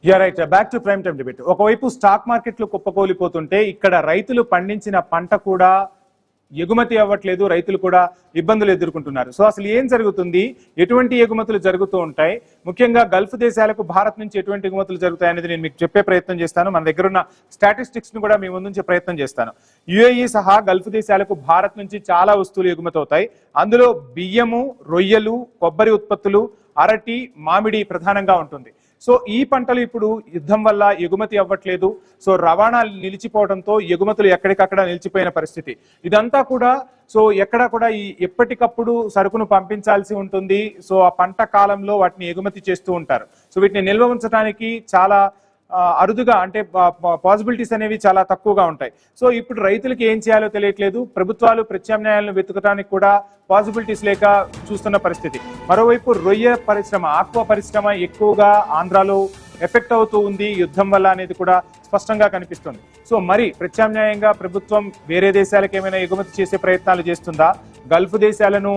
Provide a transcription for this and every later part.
Right, back to prime time debate. ఒకవైపు stock మార్కెట్లు కుప్పకూలిపోతుంటే ఇక్కడ రైతులు పండించిన పంట కూడా ఎగుమతి అవ్వట్లేదు, రైతులు కూడా ఇబ్బందులు ఎదుర్కొంటున్నారు. సో అసలు ఏం జరుగుతుంది, ఎటువంటి ఎగుమతులు జరుగుతూ ఉంటాయి, ముఖ్యంగా గల్ఫ్ దేశాలకు భారత్ నుంచి ఎటువంటి ఎగుమతులు జరుగుతాయి అనేది నేను మీకు చెప్పే ప్రయత్నం చేస్తాను. మన దగ్గర ఉన్న స్టాటిస్టిక్స్ ను కూడా మీ ముందుంచే ప్రయత్నం చేస్తాను. యుఏఈ సహా గల్ఫ్ దేశాలకు భారత్ నుంచి చాలా వస్తువులు ఎగుమతి అవుతాయి. అందులో బియ్యము, రొయ్యలు, కొబ్బరి ఉత్పత్తులు, అరటి, మామిడి ప్రధానంగా ఉంటుంది. సో ఈ పంటలు ఇప్పుడు యుద్ధం వల్ల ఎగుమతి అవ్వట్లేదు. సో రవాణా నిలిచిపోవడంతో ఎగుమతులు ఎక్కడికక్కడ నిలిచిపోయిన పరిస్థితి. ఇదంతా కూడా సో ఎక్కడ కూడా ఈ ఎప్పటికప్పుడు సరుకును పంపించాల్సి ఉంటుంది. సో ఆ పంట కాలంలో వాటిని ఎగుమతి చేస్తూ ఉంటారు. సో వీటిని నిల్వ ఉంచడానికి చాలా అరుదుగా, అంటే పాసిబిలిటీస్ అనేవి చాలా తక్కువగా ఉంటాయి. సో ఇప్పుడు రైతులకి ఏం చేయాలో తెలియట్లేదు. ప్రభుత్వాలు ప్రత్యామ్నాయాలను వెతకడానికి కూడా పాసిబిలిటీస్ లేక చూస్తున్న పరిస్థితి. మరోవైపు రొయ్య పరిశ్రమ, ఆక్వా పరిశ్రమ ఎక్కువగా ఆంధ్రాలో ఎఫెక్ట్ అవుతూ ఉంది యుద్ధం వల్ల అనేది కూడా స్పష్టంగా కనిపిస్తుంది. సో మరి ప్రత్యామ్నాయంగా ప్రభుత్వం వేరే దేశాలకు ఏమైనా ఎగుమతి చేసే ప్రయత్నాలు చేస్తుందా? గల్ఫ్ దేశాలను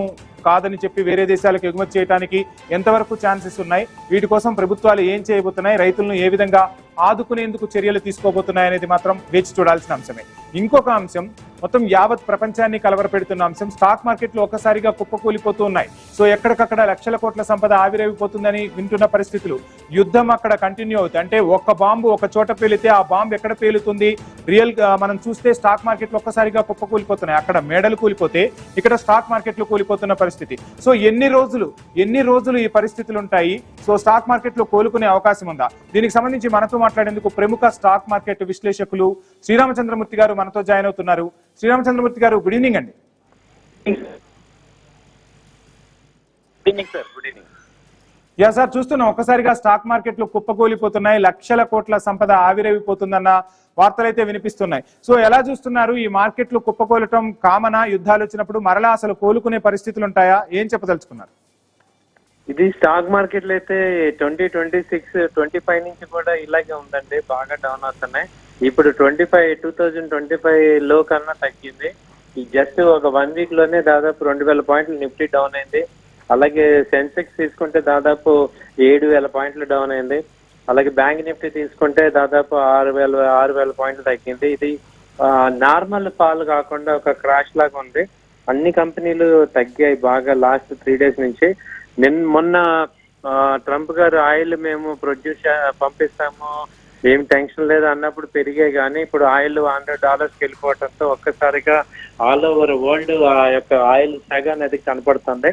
కాదని చెప్పి వేరే దేశాలకు ఎగుమతి చేయడానికి ఎంతవరకు ఛాన్సెస్ ఉన్నాయి? వీటి కోసం ప్రభుత్వాలు ఏం చేయబోతున్నాయి, రైతులను ఏ విధంగా ఆదుకునేందుకు చర్యలు తీసుకోబోతున్నాయి అనేది మాత్రం వేచి చూడాల్సిన అంశమే. ఇంకొక అంశం, మొత్తం యావత్ ప్రపంచాన్ని కలవరపెడుతున్న అంశం, స్టాక్ మార్కెట్లు ఒక్కసారిగా కుప్పకూలిపోతూ ఉన్నాయి. సో ఎక్కడికక్కడ లక్షల కోట్ల సంపద ఆవిరైపోతుందని వింటున్న పరిస్థితులు. యుద్ధం అక్కడ కంటిన్యూ అవుతుంది. అంటే ఒక్క బాంబు ఒక చోట పేలితే ఆ బాంబు ఎక్కడ పేలుతుంది? రియల్ గా మనం చూస్తే స్టాక్ మార్కెట్లు ఒక్కసారిగా కుప్పకూలిపోతున్నాయి. అక్కడ మేడలు కూలిపోతే ఇక్కడ స్టాక్ మార్కెట్లు కూలిపోతున్న పరిస్థితి. సో ఎన్ని రోజులు ఈ పరిస్థితులు ఉంటాయి? సో స్టాక్ మార్కెట్లు కోలుకునే అవకాశం ఉందా? దీనికి సంబంధించి మనతో మాట్లాడేందుకు ప్రముఖ స్టాక్ మార్కెట్ విశ్లేషకులు శ్రీరామచంద్రమూర్తి గారు మనతో జాయిన్ అవుతున్నారు. శ్రీరామచంద్రమూర్తి గారు, గుడ్ ఈవినింగ్ అండి. యా సార్, చూస్తున్నాం ఒక్కసారిగా స్టాక్ మార్కెట్లు కుప్పకూలిపోతున్నాయి, లక్షల కోట్ల సంపద ఆవిరైపోతుందన్న వార్తలైతే వినిపిస్తున్నాయి. సో ఎలా చూస్తున్నారు? ఈ మార్కెట్లు కుప్పకూలటం కామనా? యుద్ధాలు వచ్చినప్పుడు మరలా అసలు కోలుకునే పరిస్థితులు ఉంటాయా? ఏం చెప్పదలుచుకున్నారు? ఇది స్టాక్ మార్కెట్లు అయితే 2026, 25 నుంచి కూడా ఇలాగే ఉందండి. బాగా డౌన్ అవుతున్నాయి. ఇప్పుడు 2025 లో కన్నా తగ్గింది. ఈ జస్ట్ ఒక 1 వీక్ లోనే దాదాపు 2000 పాయింట్లు నిఫ్టీ డౌన్ అయింది. అలాగే సెన్సెక్స్ తీసుకుంటే దాదాపు 7000 పాయింట్లు డౌన్ అయింది. అలాగే బ్యాంక్ నిఫ్టీ తీసుకుంటే దాదాపు 6000 పాయింట్లు తగ్గింది. ఇది నార్మల్ ఫాల్ కాకుండా ఒక క్రాష్ లాగా ఉంది. అన్ని కంపెనీలు తగ్గాయి బాగా లాస్ట్ 3 days నుంచి. మొన్న ట్రంప్ గారు ఆయిల్ మేము పంపిస్తాము, ఏం టెన్షన్ లేదు అన్నప్పుడు పెరిగాయి. కానీ ఇప్పుడు ఆయిల్ $100 వెళ్ళిపోవడంతో ఒక్కసారిగా ఆల్ ఓవర్ వరల్డ్ ఆ యొక్క ఆయిల్ సెగ అనేది కనపడుతుంది.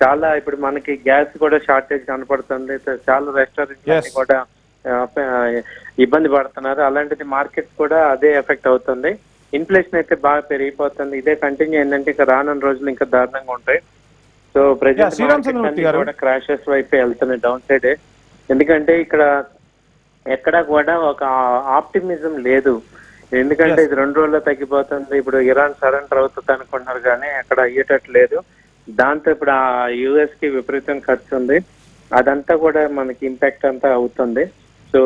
చాలా ఇప్పుడు మనకి గ్యాస్ కూడా షార్టేజ్ కనపడుతుంది. చాలా రెస్టారెంట్స్ కూడా ఇబ్బంది పడుతున్నారు. అలాంటిది మార్కెట్ కూడా అదే ఎఫెక్ట్ అవుతుంది. ఇన్ఫ్లేషన్ అయితే బాగా పెరిగిపోతుంది. ఇదే కంటిన్యూ ఏంటంటే ఇక రానున్న రోజులు ఇంకా దారుణంగా ఉంటాయి. సో ప్రజెంట్ కూడా క్రాషెస్ వైపు వెళ్తున్నాయి, డౌన్ సైడ్. ఎందుకంటే ఇక్కడ ఎక్కడా కూడా ఒక ఆప్టిమిజం లేదు. ఎందుకంటే ఇది 2 రోజుల్లో తగ్గిపోతుంది. ఇప్పుడు ఇరాన్ సరెండర్ అవుతుంది అనుకుంటున్నారు కానీ అక్కడ అయ్యేటట్టు లేదు. దాంతో ఇప్పుడు ఆ యుఎస్ కి విపరీతం ఖర్చు ఉంది. అదంతా కూడా మనకి ఇంపాక్ట్ అంతా అవుతుంది. సో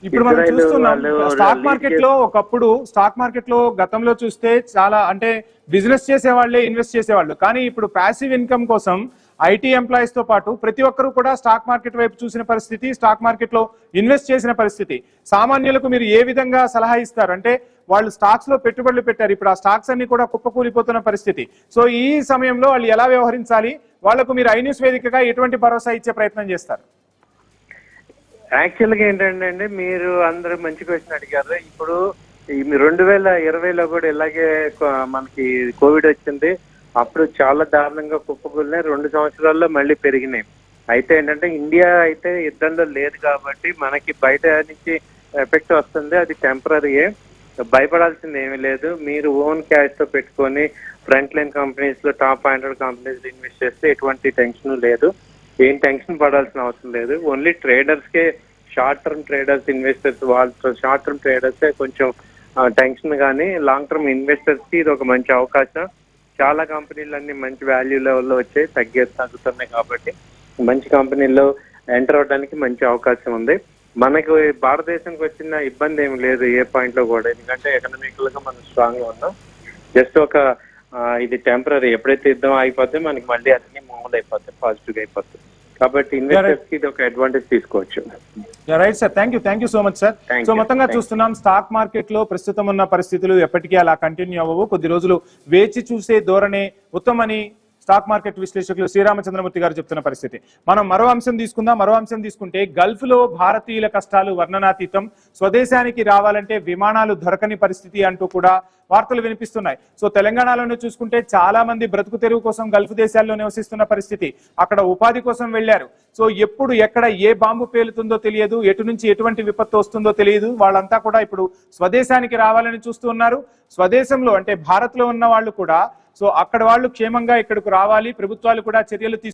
ఇప్పుడు మనం చూస్తున్నాం స్టాక్ మార్కెట్ లో గతంలో చూస్తే చాలా, అంటే బిజినెస్ చేసేవాళ్లే ఇన్వెస్ట్ చేసేవాళ్ళు. కానీ ఇప్పుడు ప్యాసివ్ ఇన్కమ్ కోసం ఐటీ ఎంప్లాయీస్ తో పాటు ప్రతి ఒక్కరు కూడా స్టాక్ మార్కెట్ వైపు చూసిన పరిస్థితి, స్టాక్ మార్కెట్ లో ఇన్వెస్ట్ చేసిన పరిస్థితి. సామాన్యులకు మీరు ఏ విధంగా సలహా ఇస్తారు? అంటే వాళ్ళు స్టాక్స్ లో పెట్టుబడులు పెట్టారు, ఇప్పుడు ఆ స్టాక్స్ అన్ని కూడా కుప్పకూలిపోతున్న పరిస్థితి. సో ఈ సమయంలో వాళ్ళు ఎలా వ్యవహరించాలి? వాళ్లకు మీరు ఐన్యూస్ వేదికగా ఎటువంటి భరోసా ఇచ్చే ప్రయత్నం చేస్తారు? యాక్చువల్ గా ఏంటంటే అండి, మీరు అందరూ మంచి క్వశ్చన్ అడిగారు. ఇప్పుడు 2020లో కూడా ఇలాగే మనకి కోవిడ్ వచ్చింది. అప్పుడు చాలా దారుణంగా కుప్పకూలినాయి. 2 సంవత్సరాల్లో మళ్ళీ పెరిగినాయి. అయితే ఏంటంటే ఇండియా అయితే యుద్ధంలో లేదు కాబట్టి మనకి బయట నుంచి ఎఫెక్ట్ వస్తుంది. అది టెంపరీయే, భయపడాల్సింది ఏమీ లేదు. మీరు ఓన్ క్యాష్ తో పెట్టుకొని ఫ్రంట్ లైన్ కంపెనీస్ లో టాప్ 100 కంపెనీస్ ఇన్వెస్ట్ చేస్తే ఎటువంటి టెన్షన్ లేదు. ఏం టెన్షన్ పడాల్సిన అవసరం లేదు. ఓన్లీ ట్రేడర్స్ కే, షార్ట్ టర్మ్ ట్రేడర్స్, ఇన్వెస్టర్స్, వాళ్ళతో షార్ట్ టర్మ్ ట్రేడర్సే కొంచెం టెన్షన్. కానీ లాంగ్ టర్మ్ ఇన్వెస్టర్స్ కి ఇది ఒక మంచి అవకాశం. చాలా కంపెనీలు అన్ని మంచి వాల్యూ లెవెల్లో వచ్చాయి, తగ్గుతున్నాయి. కాబట్టి మంచి కంపెనీల్లో ఎంటర్ అవడానికి మంచి అవకాశం ఉంది. మనకు భారతదేశానికి వచ్చిన ఇబ్బంది ఏమి లేదు ఏ పాయింట్ లో కూడా. ఎందుకంటే ఎకనామికల్ గా మనం స్ట్రాంగ్ గా ఉన్నాం. జస్ట్ ఇది టెంపరీ. ఎప్పుడైతే యుద్ధం అయిపోతే మనకి మళ్ళీ అన్ని మామూలు అయిపోతాయి, పాజిటివ్ గా అయిపోతాయి. కాబట్టి ఇన్వెస్టర్స్ కి ఇది ఒక అడ్వాంటేజ్ తీసుకోవచ్చు. Right sir, thank you so much sir. Thank so you. మొత్తంగా Thank you. చూస్తున్నాం స్టాక్ మార్కెట్ లో ప్రస్తుతం ఉన్న పరిస్థితులు ఎప్పటికీ అలా కంటిన్యూ అవ్వవు. కొద్ది రోజులు వేచి చూసే ధోరణే ఉత్తమని స్టాక్ మార్కెట్ విశ్లేషకులు శ్రీరామచంద్రమూర్తి గారు చెప్తున్న పరిస్థితి. మనం మరో అంశం తీసుకుందాం. మరో అంశం తీసుకుంటే గల్ఫ్ లో భారతీయుల కష్టాలు వర్ణనాతీతం, స్వదేశానికి రావాలంటే విమానాలు దొరకని పరిస్థితి అంటూ కూడా వార్తలు వినిపిస్తున్నాయి. సో తెలంగాణలోనే చూసుకుంటే చాలా మంది బ్రతుకు తెరువు కోసం గల్ఫ్ దేశాల్లో నివసిస్తున్న పరిస్థితి. అక్కడ ఉపాధి కోసం వెళ్లారు. సో ఎప్పుడు ఎక్కడ ఏ బాంబు పేలుతుందో తెలియదు, ఎటు నుంచి ఎటువంటి విపత్తు వస్తుందో తెలియదు. వాళ్ళంతా కూడా ఇప్పుడు స్వదేశానికి రావాలని చూస్తూ ఉన్నారు. స్వదేశంలో అంటే భారత్ లో ఉన్న వాళ్ళు కూడా సో అక్కడ వాళ్ళు క్షేమంగా ఇక్కడకు రావాలి, ప్రభుత్వాలు కూడా చర్యలు